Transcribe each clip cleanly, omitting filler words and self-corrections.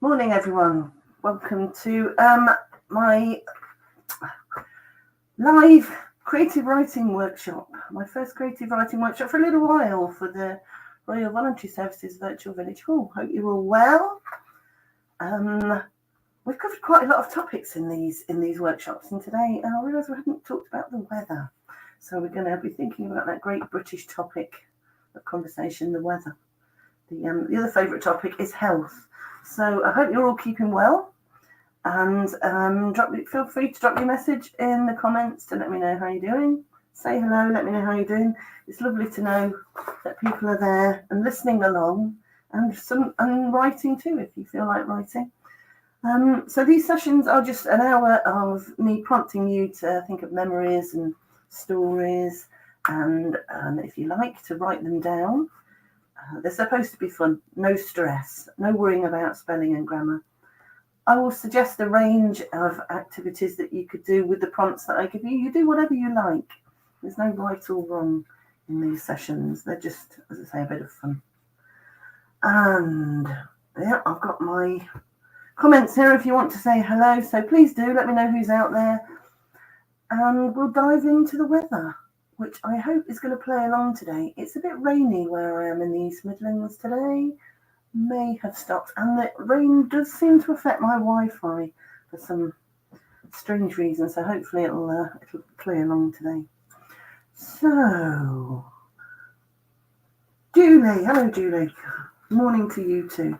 Morning, everyone. Welcome to my live creative writing workshop. My first creative writing workshop for a little while for the Royal Voluntary Services Virtual Village Hall. Hope you're all well. We've covered quite a lot of topics in these workshops, and today I realise we haven't talked about the weather. So we're going to be thinking about that great British topic of conversation, the weather. The other favourite topic is health. So I hope you're all keeping well, and feel free to drop your message in the comments to let me know how you're doing. Say hello, let me know how you're doing. It's lovely to know that people are there and listening along, and writing too if you feel like writing. So these sessions are just an hour of me prompting you to think of memories and stories, and if you like, to write them down. They're supposed to be fun, no stress, no worrying about spelling and grammar. I will suggest a range of activities that you could do with the prompts that I give you. You do whatever you like. There's no right or wrong in these sessions. They're just, as I say, a bit of fun. And yeah, I've got my comments here if you want to say hello. So please do let me know who's out there. And we'll dive into the weather, which I hope is going to play along today. It's a bit rainy where I am in the East Midlands today. May have stopped, and the rain does seem to affect my Wi-Fi for some strange reason, so hopefully it'll play along today. So, Julie, hello Julie. Morning to you too.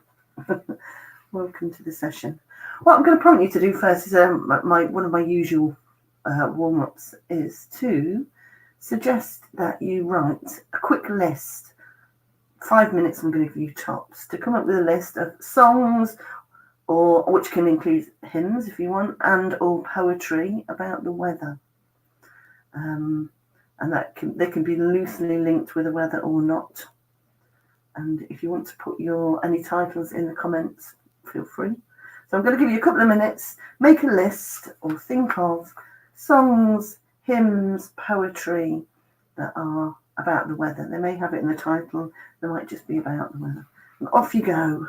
Welcome to the session. What I'm going to prompt you to do first is one of my usual warm-ups is to suggest that you write a quick list. 5 minutes I'm going to give you tops to come up with a list of songs, or which can include hymns if you want, and or poetry about the weather. And they can be loosely linked with the weather or not. And if you want to put any titles in the comments, feel free. So I'm going to give you a couple of minutes. Make a list or think of songs, hymns, poetry that are about the weather. They may have it in the title. They might just be about the weather. And off you go.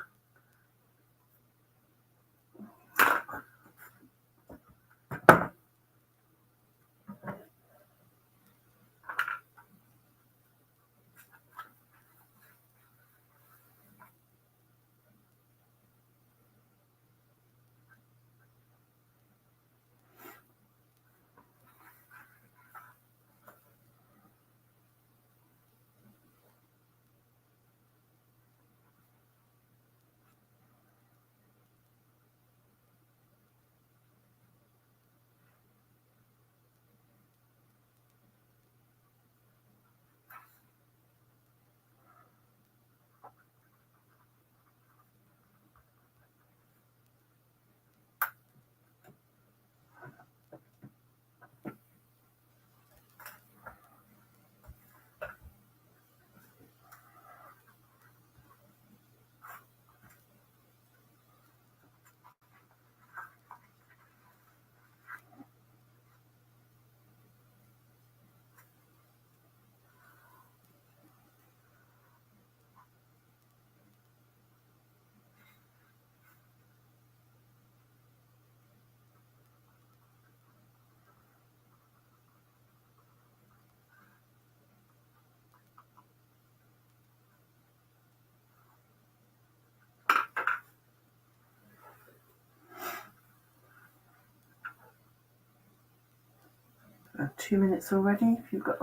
About 2 minutes already. If you've got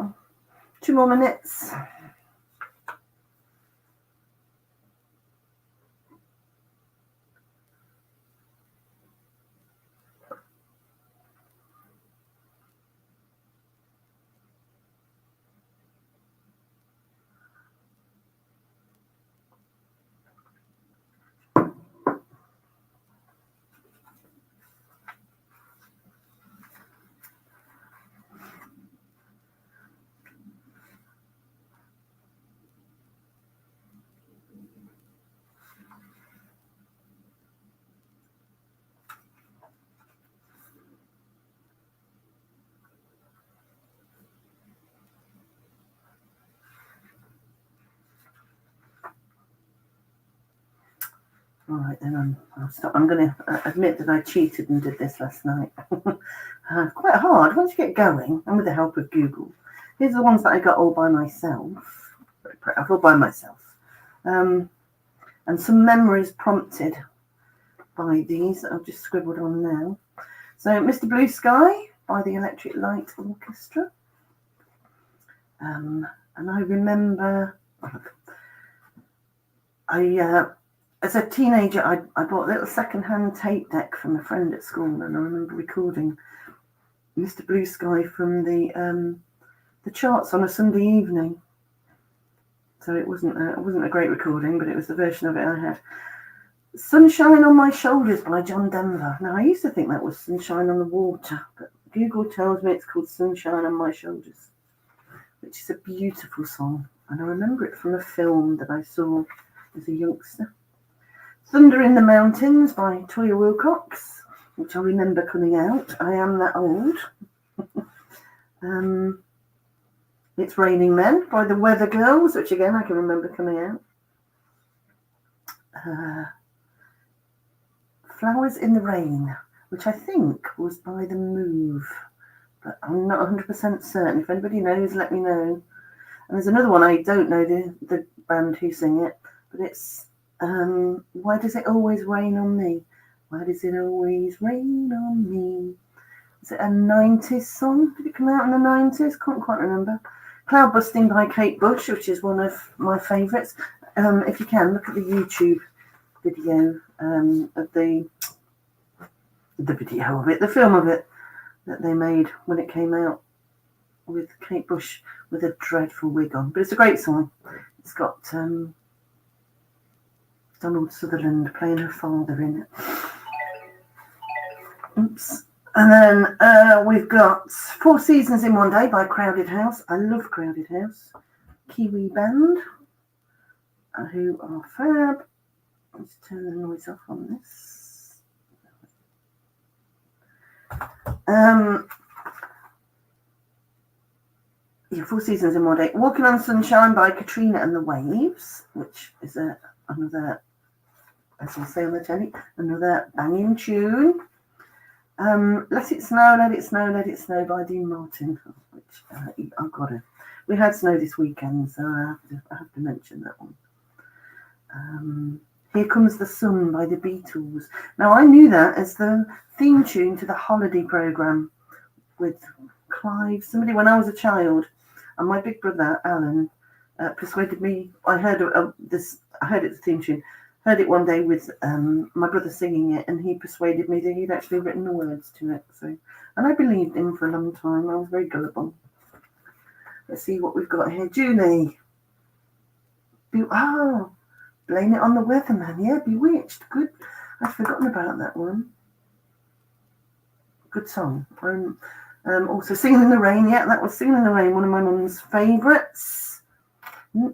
2 more minutes. All right, then I'll stop. I'm going to admit that I cheated and did this last night. Quite hard once you get going, and with the help of Google. Here's the ones that I got all by myself. Very proud, all by myself. And some memories prompted by these that I've just scribbled on now. So, Mr. Blue Sky by the Electric Light Orchestra. And I remember, as a teenager, I bought a little second-hand tape deck from a friend at school, and I remember recording Mr. Blue Sky from the charts on a Sunday evening. So it wasn't a great recording, but it was the version of it I had. Sunshine on My Shoulders by John Denver. Now, I used to think that was Sunshine on the Water, but Google tells me it's called Sunshine on My Shoulders, which is a beautiful song. And I remember it from a film that I saw as a youngster. Thunder in the Mountains by Toya Wilcox, which I remember coming out. I Am That Old. It's Raining Men by the Weather Girls, which again I can remember coming out. Flowers in the Rain, which I think was by The Move, but I'm not 100% certain. If anybody knows, let me know. And there's another one, I don't know the band who sing it, but it's Why Does It Always Rain on Me? Why does it always rain on me? Is it a 90s song? Did it come out in the 90s? Can't quite remember. Cloud Busting by Kate Bush, which is one of my favourites. If you can, look at the YouTube video of the video of it, the film of it that they made when it came out, with Kate Bush with a dreadful wig on. But it's a great song. It's got Donald Sutherland playing her father in it. Oops. And then we've got 4 Seasons in One Day by Crowded House. I love Crowded House. Kiwi band, who are fab. Let's turn the noise off on this. 4 Seasons in One Day. Walking on Sunshine by Katrina and the Waves, which is another, as I say on the telly, another banging tune. Let It Snow, Let It Snow, Let It Snow by Dean Martin, which I've got it. We had snow this weekend, so I have to mention that one. Here Comes the Sun by the Beatles. Now, I knew that as the theme tune to the holiday programme with Clive. Somebody, when I was a child, and my big brother, Alan, persuaded me. I heard this. I heard it, the theme tune. Heard it one day with my brother singing it, and he persuaded me that he'd actually written the words to it. So, and I believed him for a long time. I was very gullible. Let's see what we've got here. Julie. Blame It on the Weatherman. Yeah, Bewitched. Good. I'd forgotten about that one. Good song. Also Singing in the Rain. Yeah, that was Singing in the Rain, one of my mum's favourites.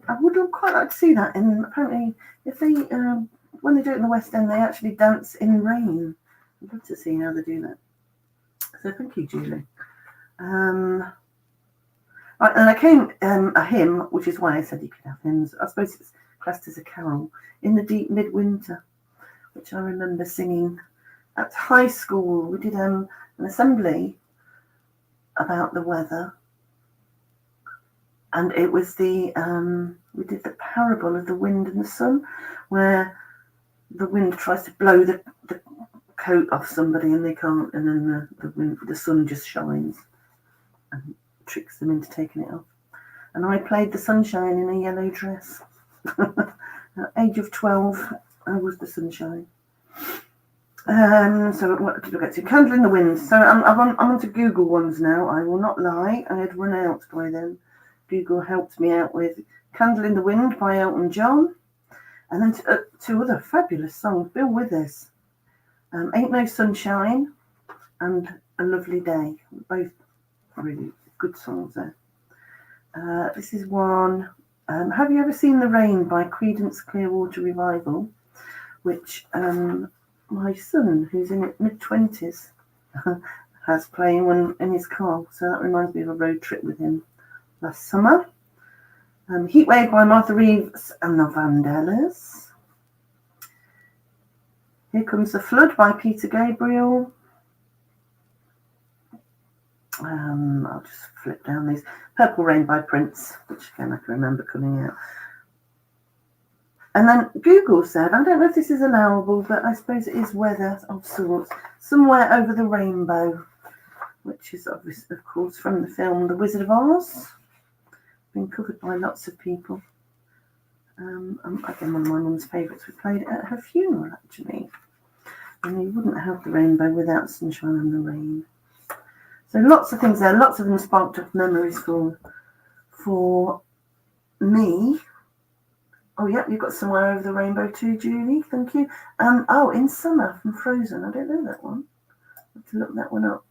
I would quite like to see that. And apparently, if they, when they do it in the West End, they actually dance in rain. I'd love to see how they do that. So thank you, Julie. Right, and I came a hymn, which is why I said you could have hymns. I suppose it's classed as a carol, In the Deep Midwinter, which I remember singing at high school. We did an assembly about the weather, and it was we did the parable of the wind and the sun, where the wind tries to blow the coat off somebody and they can't, and then the sun just shines and tricks them into taking it off. And I played the sunshine in a yellow dress. At age of 12, I was the sunshine. So what did I get to? Candle in the Wind. So I'm on to Google ones now. I will not lie. I had run out by then. Google helped me out with Candle in the Wind by Elton John. And then 2 other fabulous songs. Bill Withers. Ain't No Sunshine and A Lovely Day. Both really good songs there. This is one. Have you ever seen The Rain by Creedence Clearwater Revival? Which my son, who's in his mid-20s, has playing one in his car. So that reminds me of a road trip with him last summer. Heatwave by Martha Reeves and the Vandellas. Here Comes the Flood by Peter Gabriel. I'll just flip down these. Purple Rain by Prince, which again I can remember coming out. And then Google said, I don't know if this is allowable, but I suppose it is weather of sorts. Somewhere Over the Rainbow, which is obviously, of course, from the film The Wizard of Oz. Been covered by lots of people. Again, one of my mum's favourites. We played it at her funeral, actually. And you wouldn't have the rainbow without sunshine and the rain. So lots of things there. Lots of them sparked up memories for me. Oh, yeah, you've got Somewhere Over the Rainbow too, Julie. Thank you. Oh, In Summer from Frozen. I don't know that one. I have to look that one up.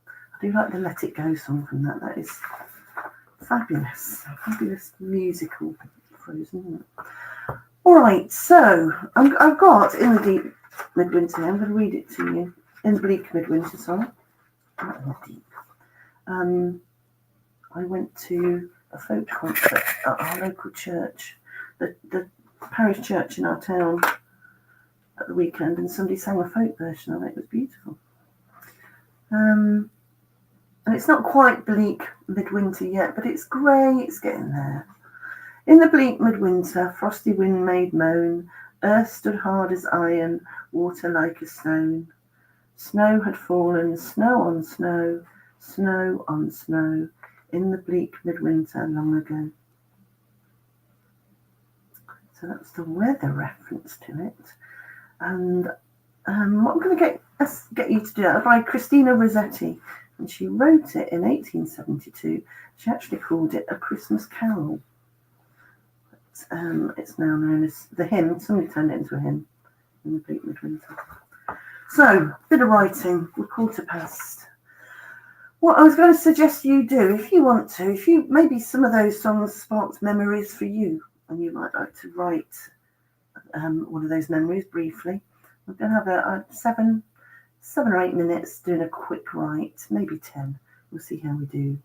I do like the Let It Go song from that. That is fabulous. Fabulous musical Frozen, isn't it? All right, so I've got In the Deep Midwinter. I'm going to read it to you. In the Bleak Midwinter, sorry. Not in the deep. I went to a folk concert at our local church, the parish church in our town at the weekend, and somebody sang a folk version of it. It was beautiful. And it's not quite bleak midwinter yet, but it's grey, it's getting there. In the bleak midwinter, frosty wind made moan, earth stood hard as iron, water like a stone. Snow had fallen, snow on snow, snow on snow, in the bleak midwinter long ago. So that's the weather reference to it. And what I'm going to get you to do that by Christina Rossetti. And she wrote it in 1872. She actually called it A Christmas Carol. But, it's now known as the hymn. Somebody turned it into a hymn in the bleak midwinter. So, bit of writing. We're quarter past. What I was going to suggest you do, if you want to, maybe some of those songs sparked memories for you, and you might like to write one of those memories briefly. We're going to have a 7 or 8 minutes doing a quick write, maybe 10. We'll see how we do.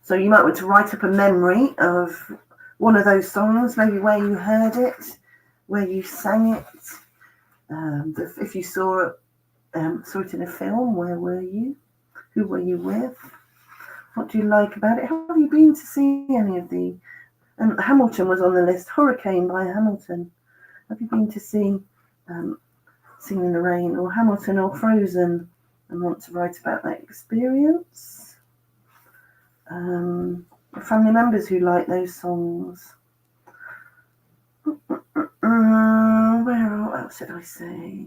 So you might want to write up a memory of one of those songs, maybe where you heard it, where you sang it. If you saw it in a film, where were you? Who were you with? What do you like about it? Have you been to see any of the... Hamilton was on the list. Hurricane by Hamilton. Have you been to see Singing in the Rain or Hamilton or Frozen and want to write about that experience? Family members who like those songs. Where else did I say?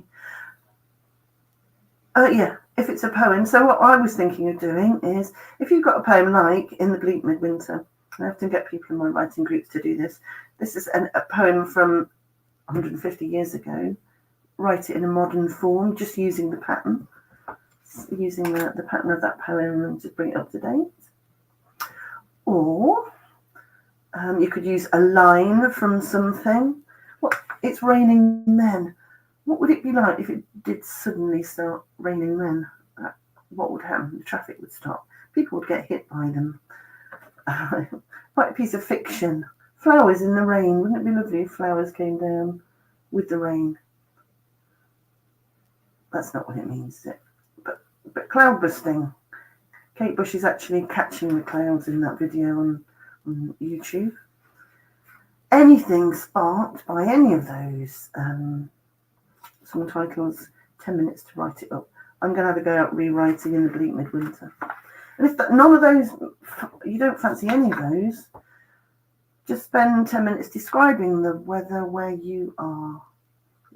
Yeah, if it's a poem. So what I was thinking of doing is, if you've got a poem like In the Bleak Midwinter, I often get people in my writing groups to do this. This is a poem from 150 years ago. Write it in a modern form, just using the pattern. Using the pattern of that poem to bring it up to date. Or you could use a line from something. It's raining men. What would it be like if it did suddenly start raining men? What would happen? The traffic would stop. People would get hit by them. Quite a piece of fiction. Flowers in the rain. Wouldn't it be lovely if flowers came down with the rain? That's not what it means, is it? But cloud busting. Kate Bush is actually catching the clouds in that video on YouTube. Anything sparked by any of those song titles, 10 minutes to write it up. I'm going to have a go at rewriting In the Bleak Midwinter. And if none of those, you don't fancy any of those, just spend 10 minutes describing the weather where you are,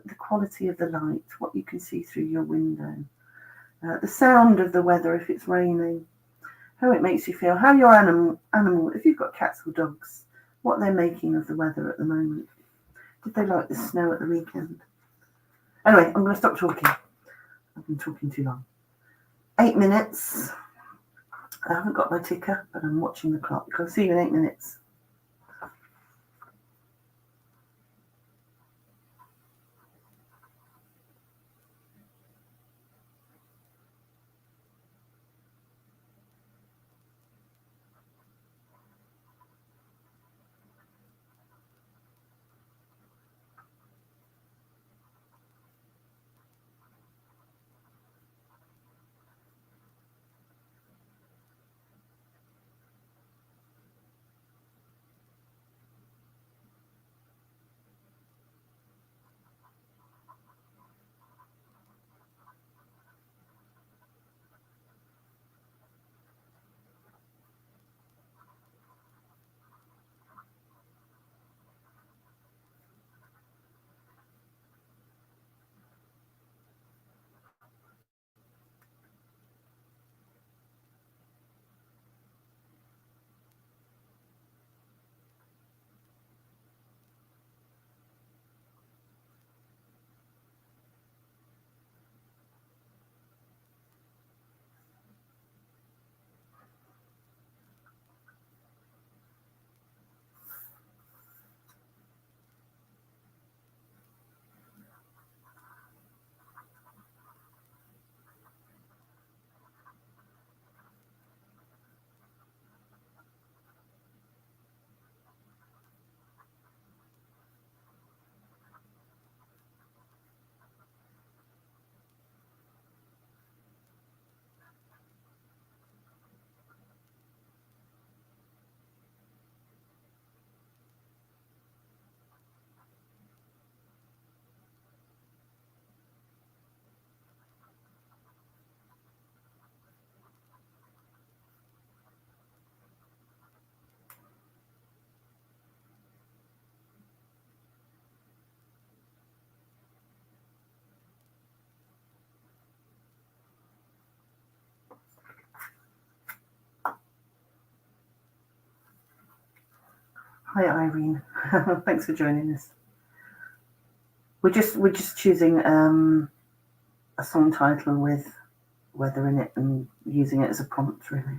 the quality of the light, what you can see through your window, the sound of the weather if it's raining, how it makes you feel, how your animal, if you've got cats or dogs, what they're making of the weather at the moment. Did they like the snow at the weekend? Anyway, I'm going to stop talking. I've been talking too long. 8 minutes. I haven't got my ticker, but I'm watching the clock. I'll see you in 8 minutes. Hi Irene, thanks for joining us. We're just choosing a song title with weather in it and using it as a prompt, really.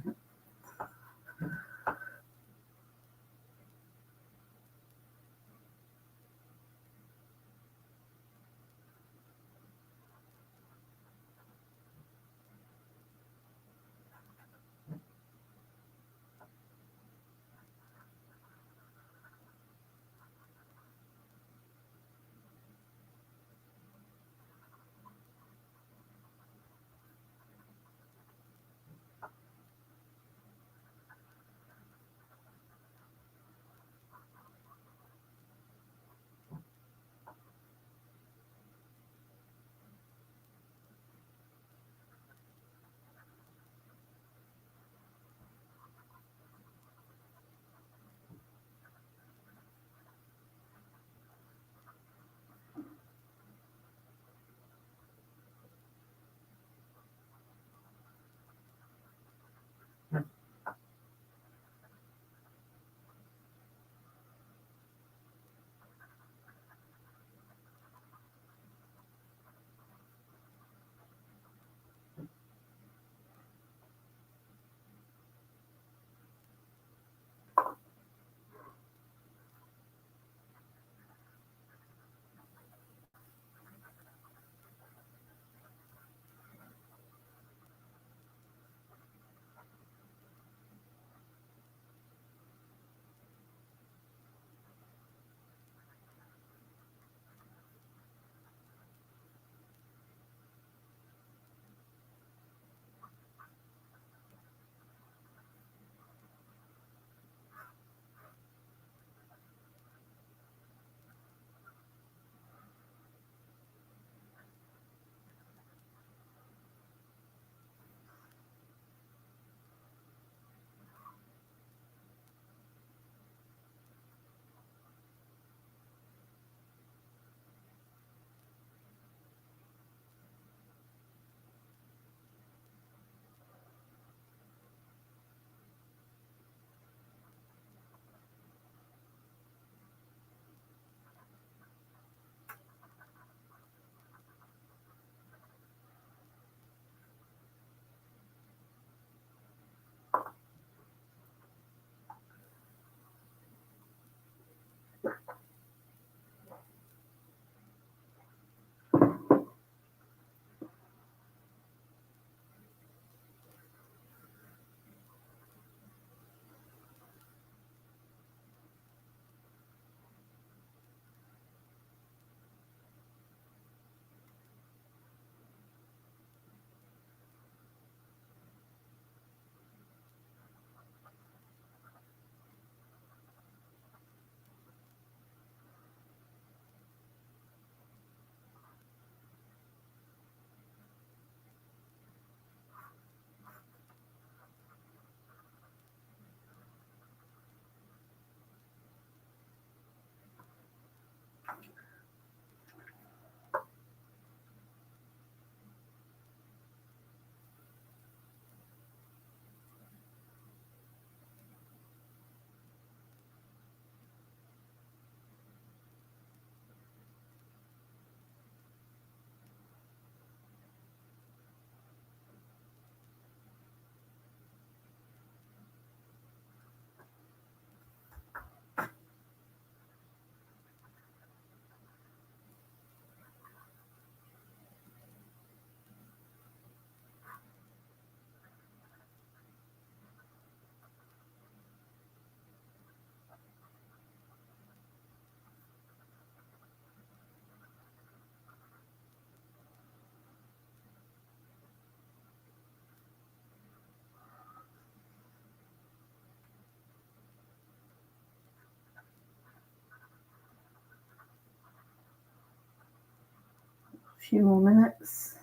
A few more minutes.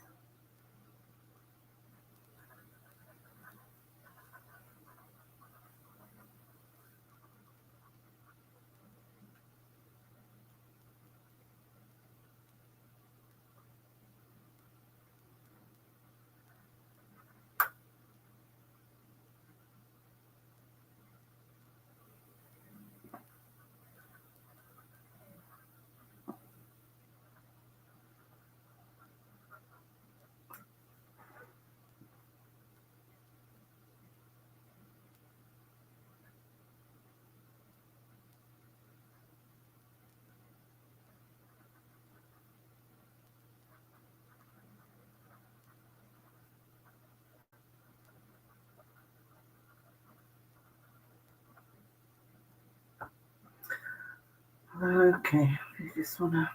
Okay, you just want to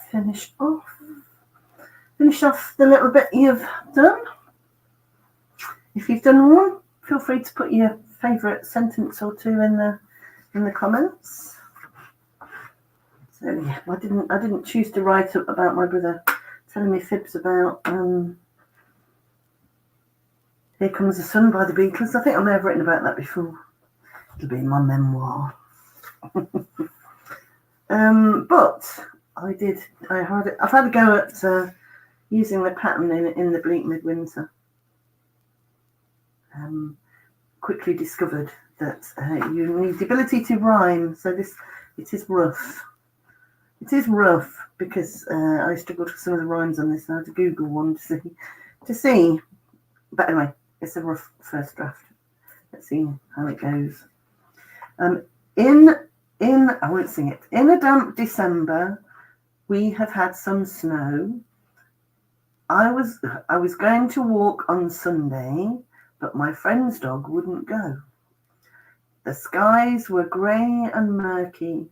finish off the little bit you've done. If you've done one, feel free to put your favourite sentence or two in the comments. So yeah, I didn't choose to write up about my brother telling me fibs about Here Comes the Sun by the Beatles. I think I may have written about that before. It'll be in my memoir. But I've had a go at using the pattern in the bleak midwinter. Quickly discovered that you need the ability to rhyme. So it is rough. It is rough because I struggled with some of the rhymes on this. I had to Google one to see. But anyway, it's a rough first draft. Let's see how it goes. I won't sing it. In a damp December, we have had some snow. I was going to walk on Sunday, but my friend's dog wouldn't go. The skies were grey and murky.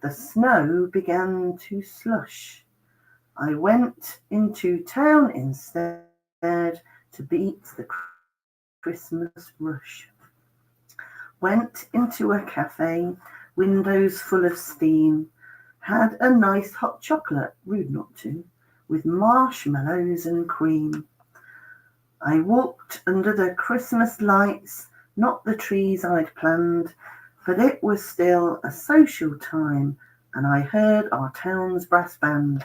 The snow began to slush. I went into town instead to beat the Christmas rush. Went into a cafe, windows full of steam. Had a nice hot chocolate, rude not to, with marshmallows and cream. I walked under the Christmas lights, not the trees I'd planned, but it was still a social time, and I heard our town's brass band.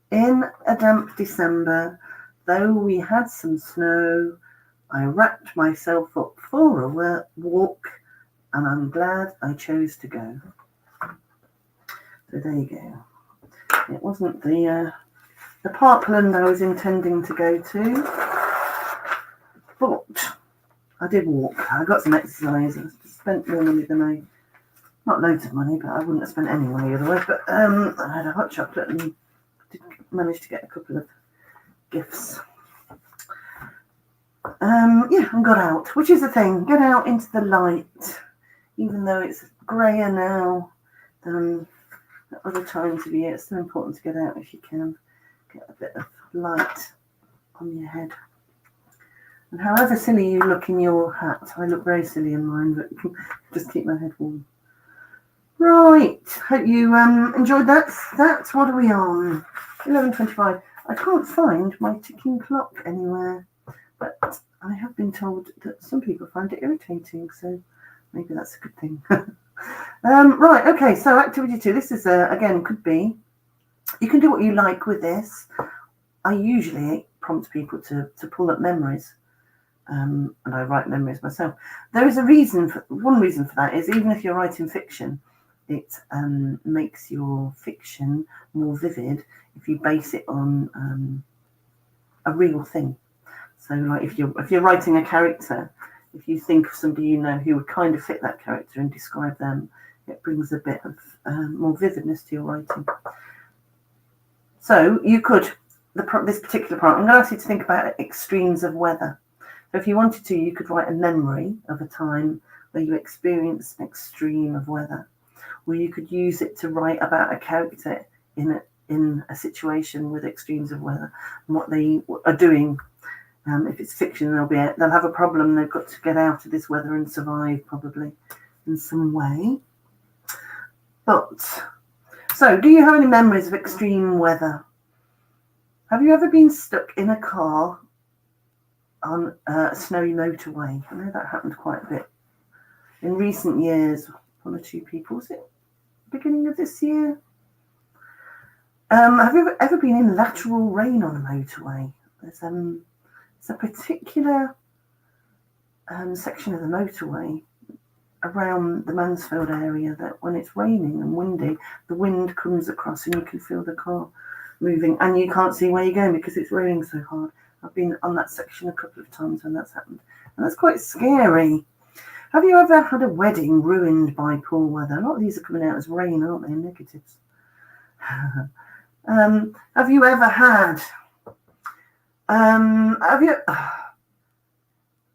In a damp December, though we had some snow, I wrapped myself up for a walk, and I'm glad I chose to go. So there you go. It wasn't the parkland I was intending to go to, but I did walk. I got some exercise. I spent more money than not loads of money, but I wouldn't have spent any money otherwise. But I had a hot chocolate and did manage to get a couple of gifts. And got out, which is the thing. Get out into the light, even though it's greyer now than at other times of year. It's so important to get out if you can. Get a bit of light on your head. And however silly you look in your hat, I look very silly in mine, but just keep my head warm. Right, hope you enjoyed that. That's what are we on? 11:25. I can't find my ticking clock anywhere, but I have been told that some people find it irritating, so maybe that's a good thing. Right, okay, so activity 2. This is, again, could be, you can do what you like with this. I usually prompt people to pull up memories, and I write memories myself. There is one reason for that is even if you're writing fiction, it makes your fiction more vivid if you base it on a real thing. So, like if you're writing a character, if you think of somebody you know who would kind of fit that character and describe them, it brings a bit of more vividness to your writing. So you could, this particular part, I'm going to ask you to think about extremes of weather. So if you wanted to, you could write a memory of a time where you experienced an extreme of weather, or you could use it to write about a character in a situation with extremes of weather and what they are doing. If it's fiction, they'll have a problem. They've got to get out of this weather and survive, probably in some way. So do you have any memories of extreme weather? Have you ever been stuck in a car on a snowy motorway? I know that happened quite a bit in recent years. One or two people. Was it beginning of this year? Have you ever been in lateral rain on a motorway? There's a particular section of the motorway around the Mansfield area that when it's raining and windy, the wind comes across and you can feel the car moving and you can't see where you're going because it's raining so hard. I've been on that section a couple of times when that's happened, and that's quite scary. Have you ever had a wedding ruined by poor weather? A lot of these are coming out as rain, aren't they? Negatives. Have you ever had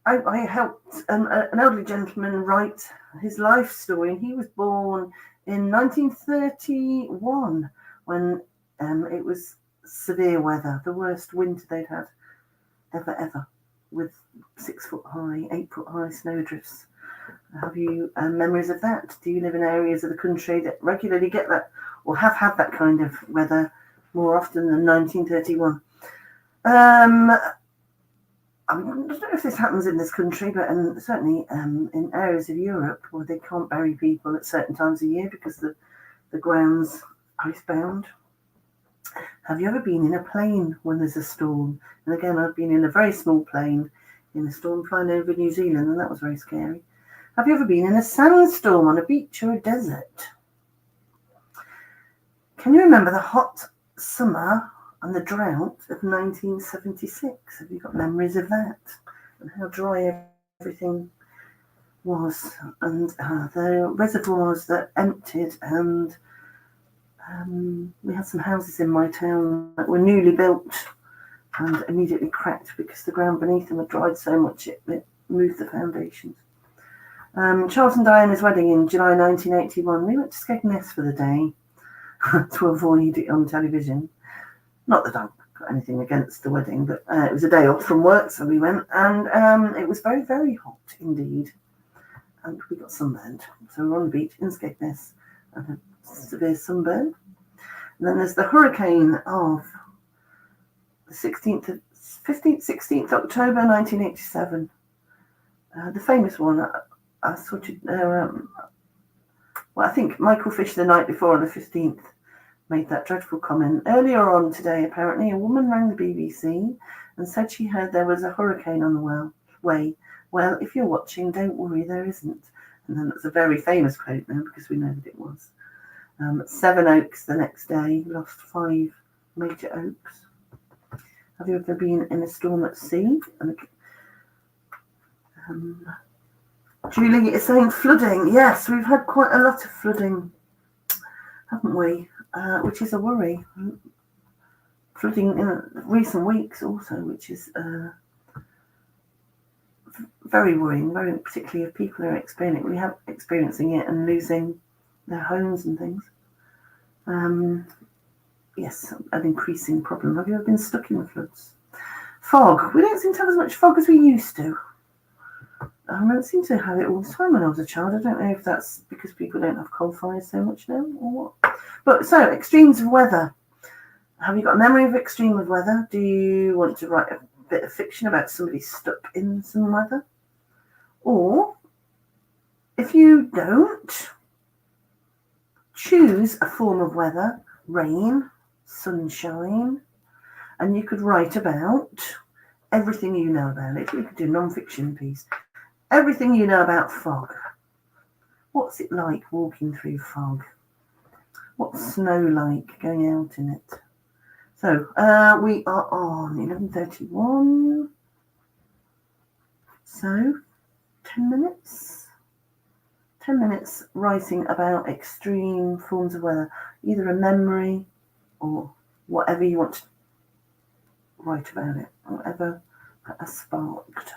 I helped an elderly gentleman write his life story, and he was born in 1931 when it was severe weather, the worst winter they'd had ever, with 6 foot high, 8 foot high snowdrifts. Have you memories of that? Do you live in areas of the country that regularly get that, or have had that kind of weather more often than 1931? I don't know if this happens in this country, but certainly in areas of Europe where they can't bury people at certain times of year because the ground's icebound. Have you ever been in a plane when there's a storm? And again, I've been in a very small plane in a storm flying over New Zealand, and that was very scary. Have you ever been in a sandstorm on a beach or a desert? Can you remember the hot summer and the drought of 1976? Have you got memories of that? And how dry everything was, and the reservoirs that emptied, and we had some houses in my town that were newly built and immediately cracked because the ground beneath them had dried so much it moved the foundations. Charles and Diana's wedding in July 1981. We went to Skegness for the day to avoid it on television. Not that I've got anything against the wedding, but it was a day off from work, so we went, and it was very, very hot indeed. And we got sunburned. So we were on the beach in Skegness and had severe sunburn. And then there's the hurricane of the 16th October 1987. The famous one, I sort of, I think Michael Fish the night before on the 15th made that dreadful comment. Earlier on today, apparently, a woman rang the BBC and said she heard there was a hurricane on the way. Well, if you're watching, don't worry, there isn't. And then that's a very famous quote now because we know that it was. Seven Oaks the next day, lost 5 major oaks. Have you ever been in a storm at sea? Julie is saying flooding. Yes, we've had quite a lot of flooding, haven't we? Which is a worry. Flooding in recent weeks also, which is very worrying, very particularly if people are experiencing it and losing their homes and things. Yes, an increasing problem. Have you ever been stuck in the floods? Fog. We don't seem to have as much fog as we used to. I don't seem to have it all the time when I was a child. I don't know if that's because people don't have coal fires so much now or what. But so, extremes of weather. Have you got a memory of extreme of weather? Do you want to write a bit of fiction about somebody stuck in some weather? Or, if you don't, choose a form of weather, rain, sunshine, and you could write about everything you know about it. You could do a non-fiction piece. Everything you know about fog. What's it like walking through fog? What's snow like going out in it? So we are on 11:31. So 10 minutes. 10 minutes writing about extreme forms of weather, either a memory or whatever you want to write about it, whatever has sparked.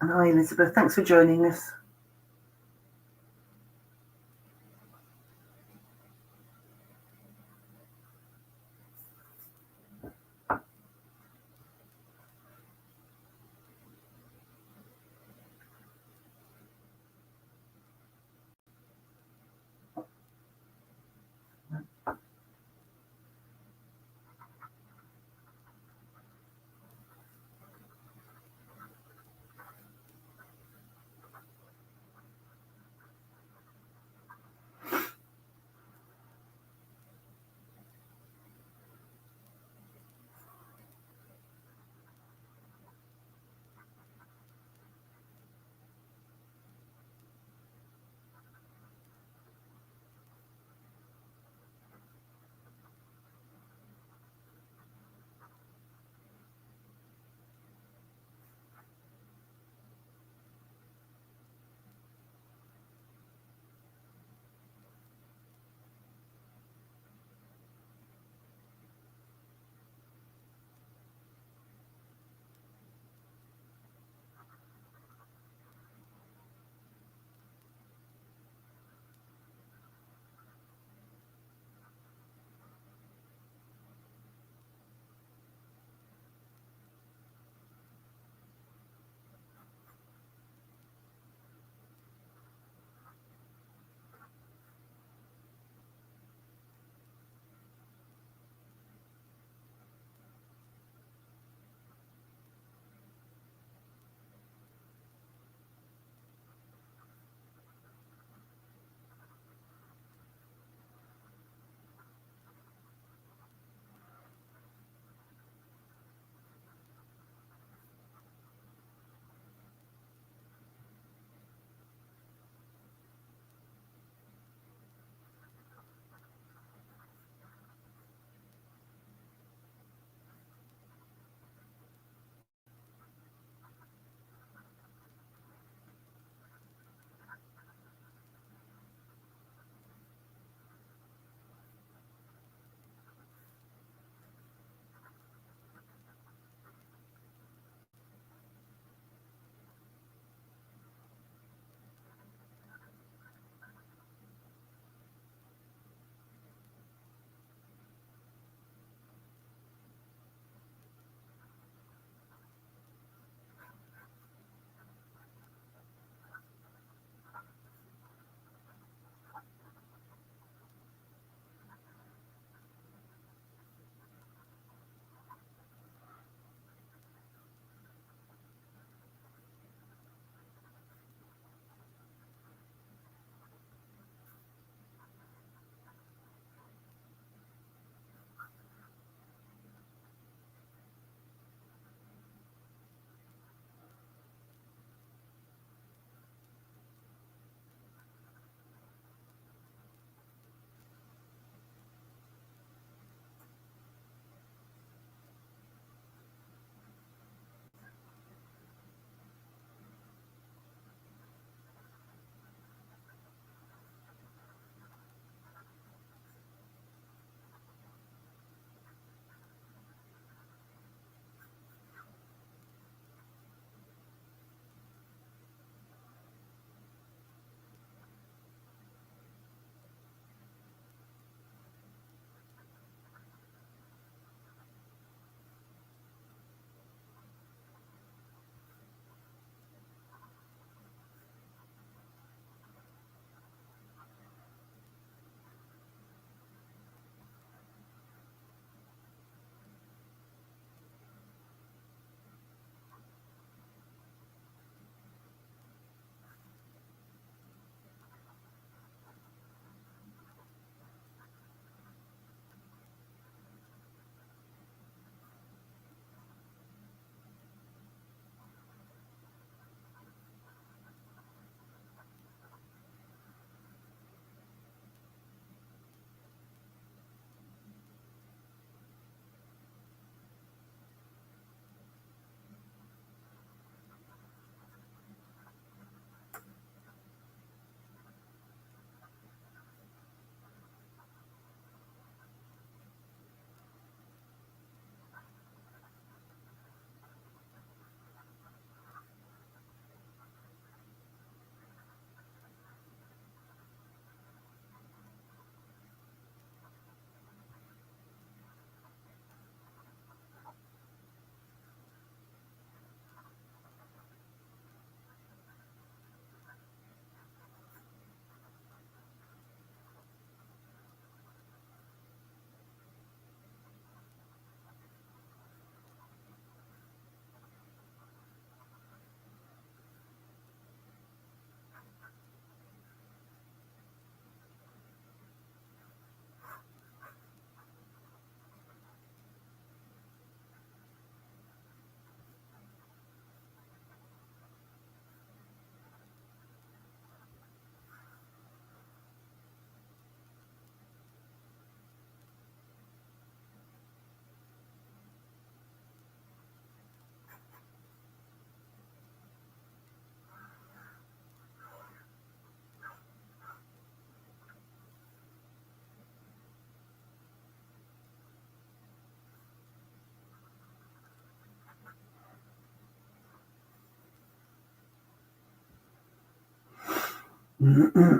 And hi, Elizabeth. Thanks for joining us. Just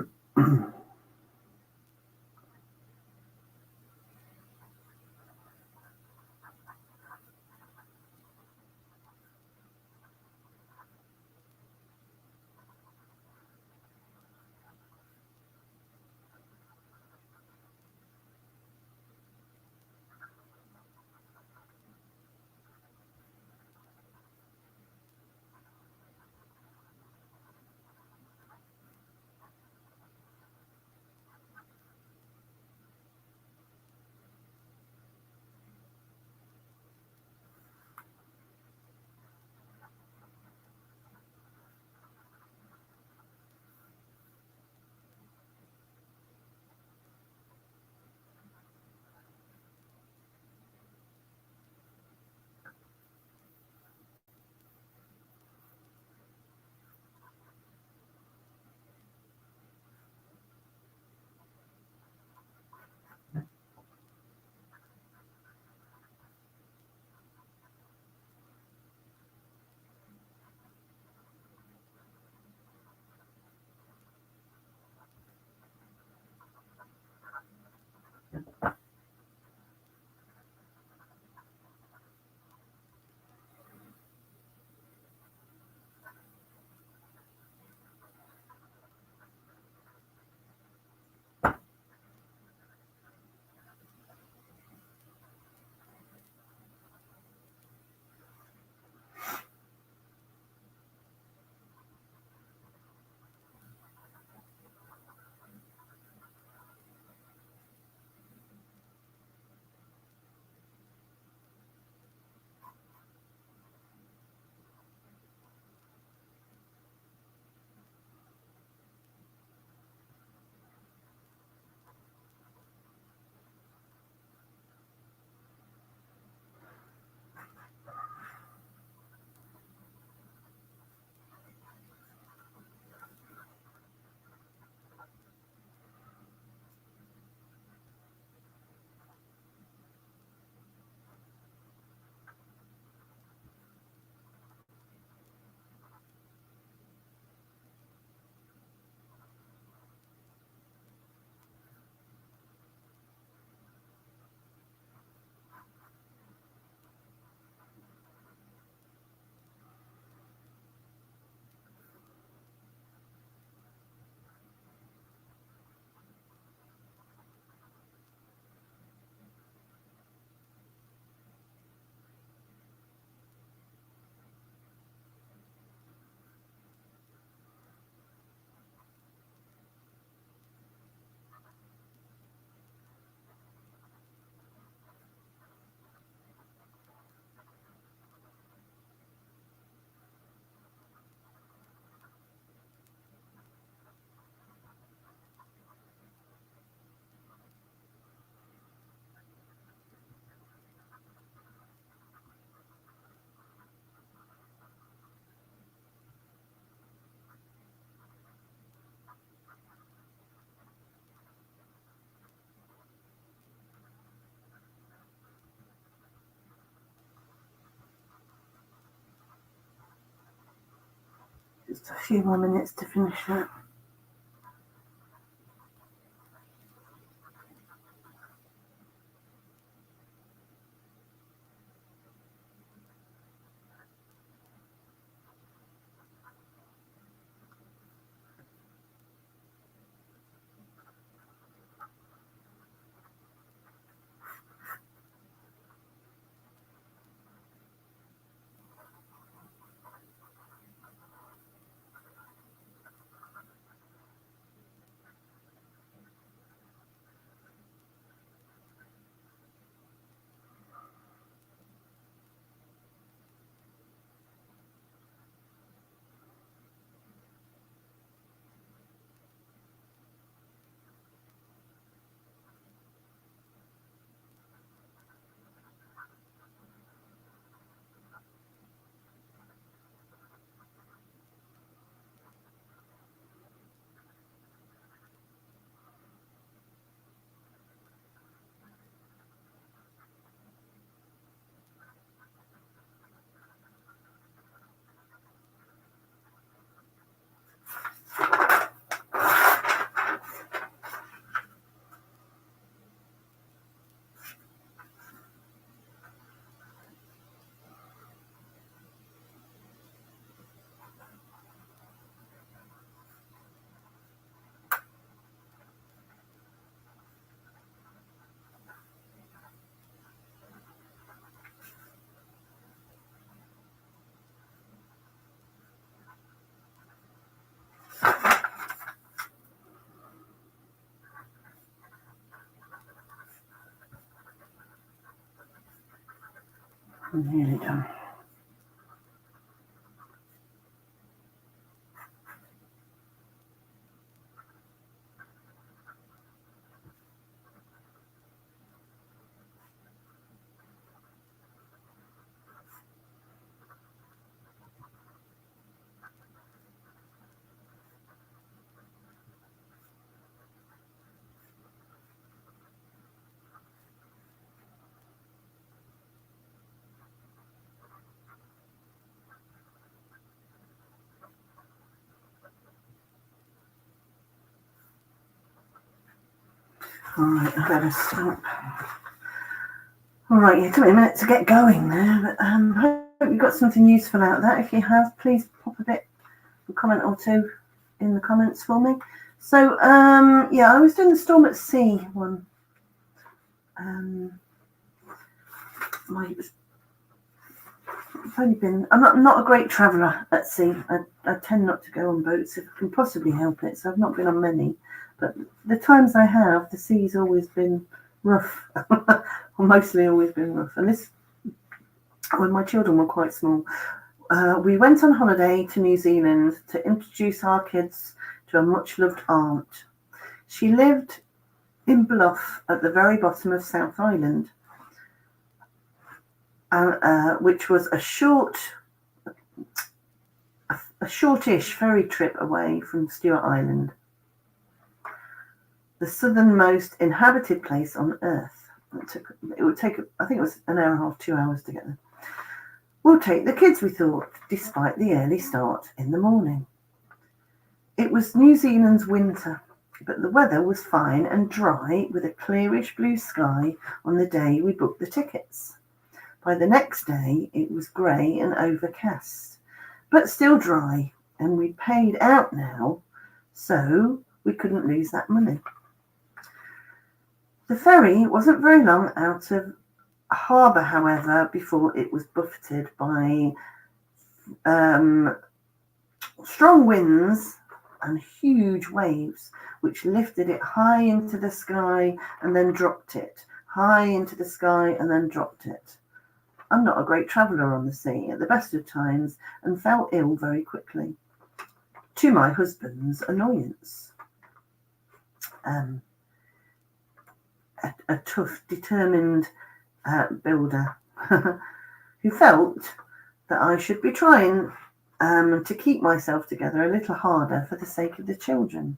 a few more minutes to finish that. I'm nearly done. All right, I better stop. All right, it took me a minute to get going there, but hope you got something useful out of that. If you have, please pop a comment or two in the comments for me. So, yeah, I was doing the Storm at Sea one. I'm not a great traveller at sea. I tend not to go on boats if I can possibly help it, so I've not been on many. But the times I have, the sea's always been rough, or mostly always been rough. And this, when my children were quite small, we went on holiday to New Zealand to introduce our kids to a much-loved aunt. She lived in Bluff at the very bottom of South Island, which was a shortish ferry trip away from Stewart Island, the southernmost inhabited place on Earth. It would take, I think it was an hour and a half, 2 hours to get there. We'll take the kids, we thought, despite the early start in the morning. It was New Zealand's winter, but the weather was fine and dry with a clearish blue sky on the day we booked the tickets. By the next day, it was grey and overcast, but still dry, and we paid out now, so we couldn't lose that money. The ferry wasn't very long out of harbour, however, before it was buffeted by strong winds and huge waves, which lifted it high into the sky and then dropped it, high into the sky and then dropped it. I'm not a great traveller on the sea at the best of times and fell ill very quickly, to my husband's annoyance. A tough, determined builder who felt that I should be trying to keep myself together a little harder for the sake of the children.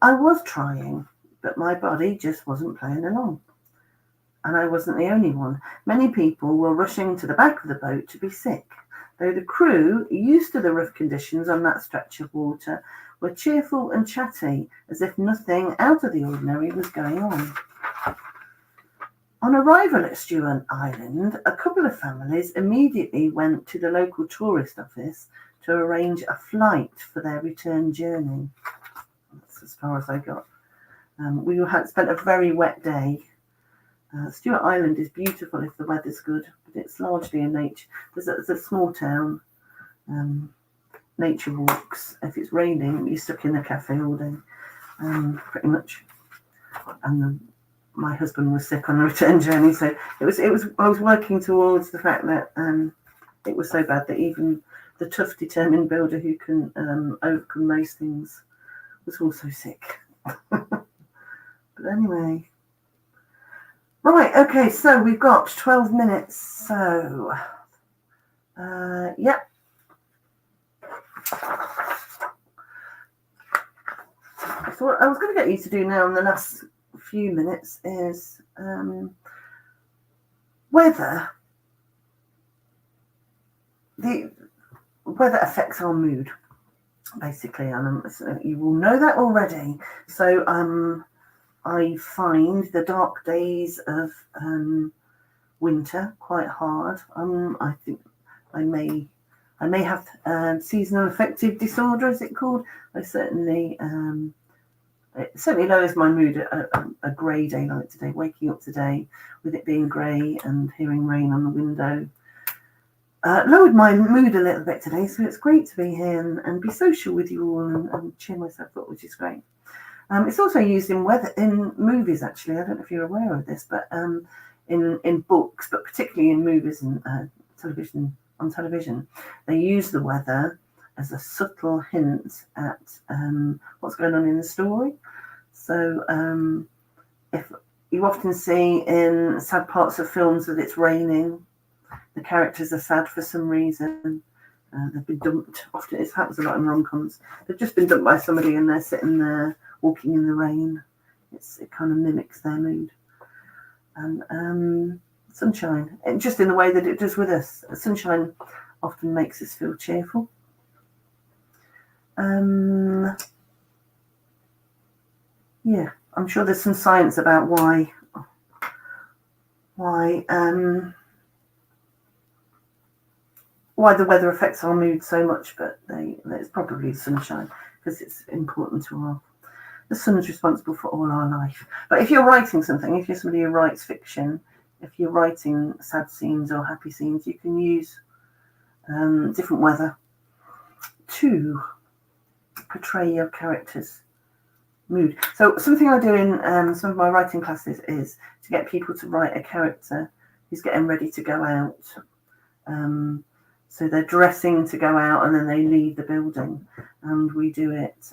I was trying, but my body just wasn't playing along. And I wasn't the only one. Many people were rushing to the back of the boat to be sick, though the crew, used to the rough conditions on that stretch of water, were cheerful and chatty, as if nothing out of the ordinary was going on. On arrival at Stewart Island, a couple of families immediately went to the local tourist office to arrange a flight for their return journey. That's as far as I got. We had spent a very wet day. Stewart Island is beautiful if the weather's good, but it's largely a nature. There's a small town, nature walks. If it's raining, you're stuck in a cafe all day, pretty much. And my husband was sick on the return journey, so it was. I was working towards the fact that it was so bad that even the tough, determined builder who can overcome most things was also sick. But anyway. Right, okay, so we've got 12 minutes, so, yep. So what I was going to get you to do now in the last few minutes is whether affects our mood, basically, and so you will know that already. So, I find the dark days of winter quite hard. I think I may have seasonal affective disorder, is it called? It certainly lowers my mood a grey day like today. Waking up today with it being grey and hearing rain on the window lowered my mood a little bit today. So it's great to be here and be social with you all and cheer myself up, which is great. It's also used in movies, actually. I don't know if you're aware of this, but in books, but particularly in movies and television. On television, they use the weather as a subtle hint at what's going on in the story. So if you often see in sad parts of films that it's raining, the characters are sad for some reason. They've been dumped. Often it happens a lot in rom-coms. They've just been dumped by somebody and they're sitting there walking in the rain. It kind of mimics their mood. And sunshine, just in the way that it does with us. Sunshine often makes us feel cheerful. Yeah, I'm sure there's some science about why the weather affects our mood so much, but it's probably sunshine because it's important to the sun's responsible for all our life. But if you're writing something, if you're somebody who writes fiction, if you're writing sad scenes or happy scenes, you can use different weather to portray your character's mood. So something I do in some of my writing classes is to get people to write a character who's getting ready to go out. So they're dressing to go out and then they leave the building, and we do it.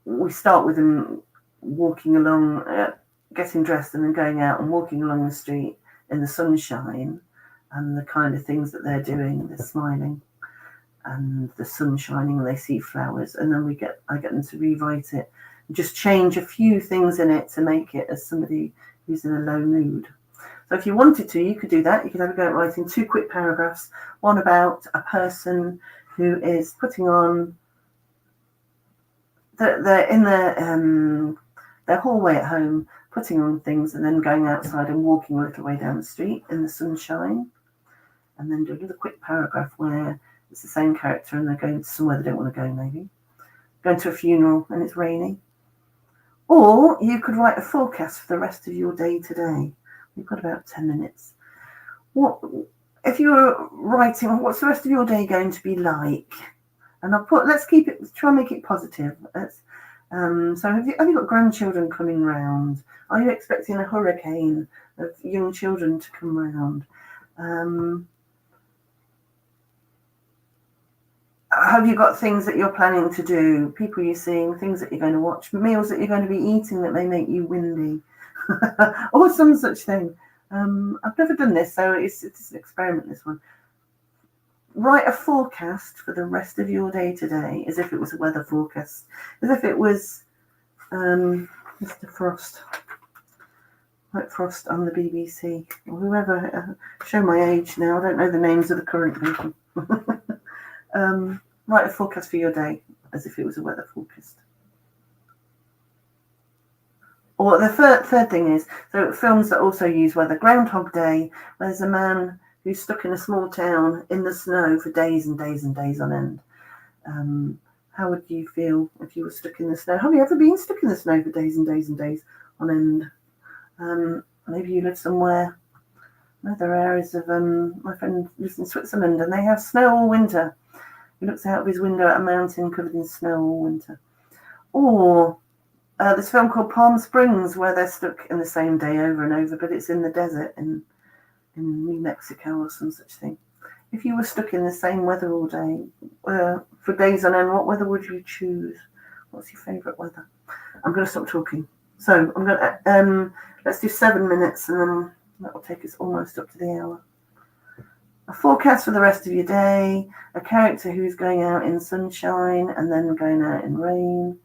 We start with them walking along, getting dressed and then going out and walking along the street in the sunshine and the kind of things that they're doing. They're smiling and the sun shining and they see flowers, and then I get them to rewrite it, just change a few things in it to make it as somebody who's in a low mood. So if you wanted to, you could do that. You could have a go at writing 2 quick paragraphs, one about a person who is putting on, they're in their hallway at home, putting on things and then going outside and walking a little way down the street in the sunshine, and then do another quick paragraph where it's the same character and they're going somewhere they don't want to go, maybe going to a funeral and it's raining. Or you could write a forecast for the rest of your day today. We've got about 10 minutes. What if you were writing, what's the rest of your day going to be like? And I'll put, let's keep it, try and make it positive. So have you got grandchildren coming round? Are you expecting a hurricane of young children to come round? Have you got things that you're planning to do? People you're seeing, things that you're going to watch, meals that you're going to be eating that may make you windy, or some such thing. I've never done this, so it's an experiment, this one. Write a forecast for the rest of your day today, as if it was a weather forecast, as if it was Mr. Frost, like Frost on the BBC, or whoever. Show my age now, I don't know the names of the current people. Write a forecast for your day as if it was a weather forecast. Or the third thing is, so films that also use weather. Groundhog Day, where there's a man who's stuck in a small town in the snow for days and days and days on end. How would you feel if you were stuck in the snow? Have you ever been stuck in the snow for days and days and days on end? Maybe you live somewhere. Other areas of my friend lives in Switzerland and they have snow all winter. He looks out of his window at a mountain covered in snow all winter. Or this film called Palm Springs, where they're stuck in the same day over and over, but it's in the desert in New Mexico or some such thing. If you were stuck in the same weather all day, for days on end, what weather would you choose? What's your favourite weather? I'm going to stop talking. So I'm going to let's do 7 minutes, and then that will take us almost up to the hour. A forecast for the rest of your day, a character who's going out in sunshine and then going out in rain,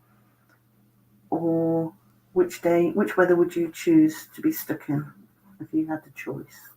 or which weather would you choose to be stuck in if you had the choice?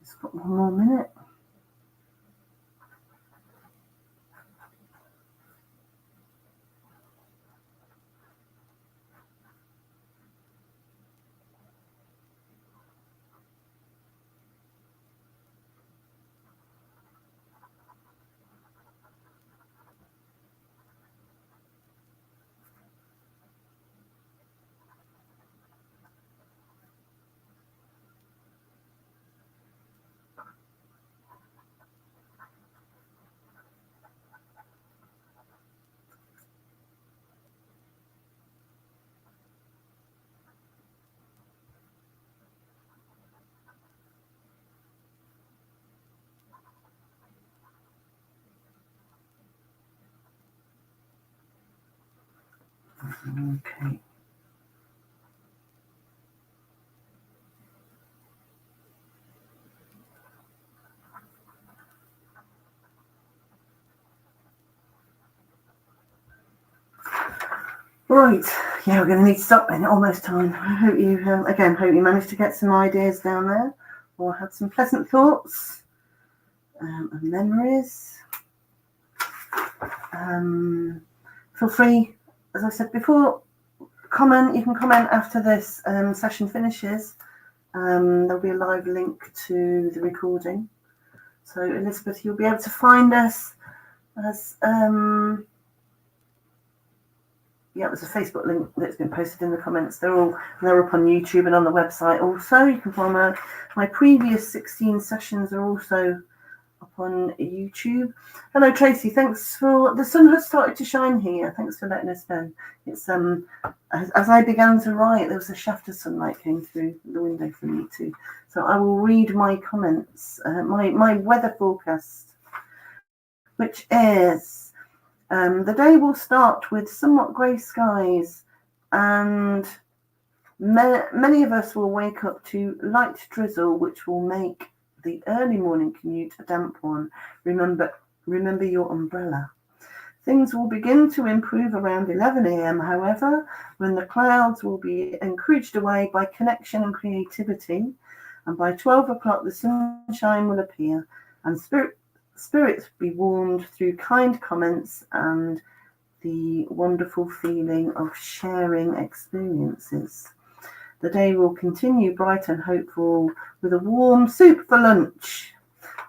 Just got 1 more minute. Okay. Right, yeah, we're going to need to stop then. Almost time. I hope you, hope you managed to get some ideas down there, or had some pleasant thoughts and memories. Feel free, as I said before, comment. You can comment after this session finishes. There'll be a live link to the recording. So Elizabeth, you'll be able to find us as there's a Facebook link that's been posted in the comments. They're up on YouTube and on the website also. You can find my previous 16 sessions are also up on YouTube. Hello Tracy, thanks for the sun has started to shine here. Thanks for letting us know. It's as I began to write, there was a shaft of sunlight came through the window for me too. So I will read my comments, my weather forecast, which is the day will start with somewhat grey skies, and many of us will wake up to light drizzle, which will make the early morning commute a damp one. Remember your umbrella. Things will begin to improve around 11 a.m, however, when the clouds will be encouraged away by connection and creativity, and by 12 o'clock the sunshine will appear, and spirits be warmed through kind comments and the wonderful feeling of sharing experiences. The day will continue bright and hopeful with a warm soup for lunch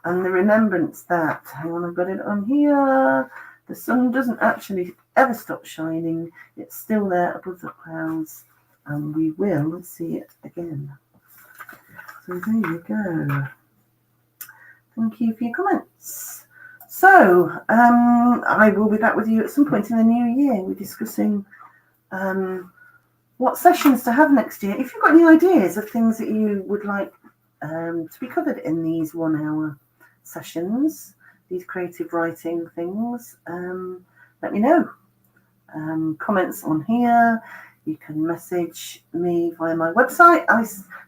and the remembrance that, hang on, I've got it on here, the sun doesn't actually ever stop shining. It's still there above the clouds and we will see it again. So there you go. Thank you for your comments. So I will be back with you at some point in the new year. We're discussing what sessions to have next year. If you've got any ideas of things that you would like to be covered in these 1 hour sessions, these creative writing things, let me know. Comments on here. You can message me via my website,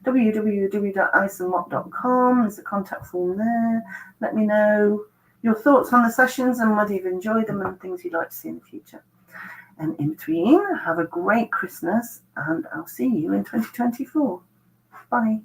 www.alisonmott.com. There's a contact form there. Let me know your thoughts on the sessions and whether you've enjoyed them and things you'd like to see in the future. And in between, have a great Christmas and I'll see you in 2024. Bye.